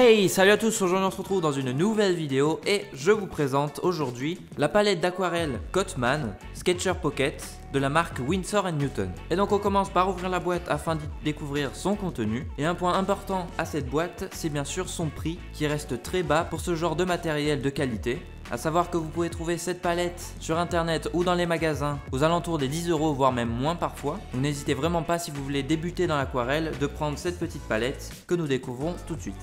Hey, salut à tous, aujourd'hui on se retrouve dans une nouvelle vidéo et je vous présente aujourd'hui la palette d'aquarelle Cotman Sketcher Pocket de la marque Winsor & Newton. Et donc on commence par ouvrir la boîte afin de découvrir son contenu. Et un point important à cette boîte, c'est bien sûr son prix qui reste très bas pour ce genre de matériel de qualité. A savoir que vous pouvez trouver cette palette sur internet ou dans les magasins aux alentours des 10 € voire même moins parfois. Donc n'hésitez vraiment pas, si vous voulez débuter dans l'aquarelle, de prendre cette petite palette que nous découvrons tout de suite.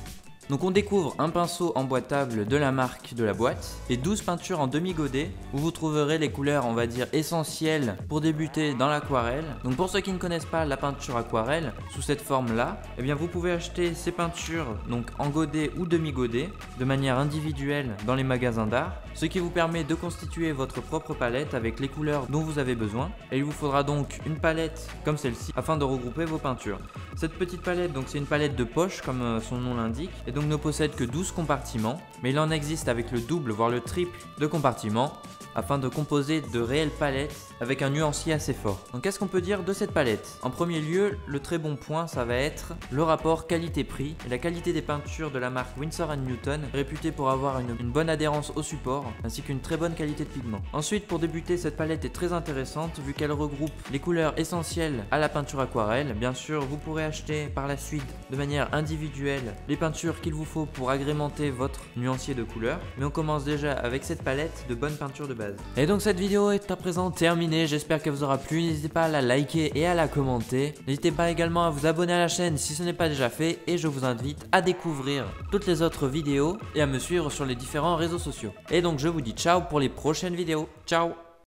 Donc on découvre un pinceau emboîtable de la marque de la boîte et 12 peintures en demi-godet où vous trouverez les couleurs, on va dire, essentielles pour débuter dans l'aquarelle. Donc pour ceux qui ne connaissent pas la peinture aquarelle sous cette forme là, eh bien vous pouvez acheter ces peintures donc en godet ou demi-godet de manière individuelle dans les magasins d'art, ce qui vous permet de constituer votre propre palette avec les couleurs dont vous avez besoin. Et il vous faudra donc une palette comme celle-ci afin de regrouper vos peintures. Cette petite palette, donc c'est une palette de poche comme son nom l'indique, et donc ne possède que 12 compartiments, mais il en existe avec le double voire le triple de compartiments afin de composer de réelles palettes avec un nuancier assez fort. Donc qu'est-ce qu'on peut dire de cette palette? En premier lieu, le très bon point, ça va être le rapport qualité-prix et la qualité des peintures de la marque Winsor & Newton, réputée pour avoir une bonne adhérence au support ainsi qu'une très bonne qualité de pigment. Ensuite, pour débuter, cette palette est très intéressante vu qu'elle regroupe les couleurs essentielles à la peinture aquarelle. Bien sûr, vous pourrez acheter par la suite de manière individuelle les peintures qu'il vous faut pour agrémenter votre nuancier de couleurs, mais on commence déjà avec cette palette de bonnes peintures de base. Et donc cette vidéo est à présent terminée, j'espère qu'elle vous aura plu. N'hésitez pas à la liker et à la commenter. N'hésitez pas également à vous abonner à la chaîne si ce n'est pas déjà fait, et je vous invite à découvrir toutes les autres vidéos et à me suivre sur les différents réseaux sociaux. Et donc je vous dis ciao pour les prochaines vidéos. Ciao.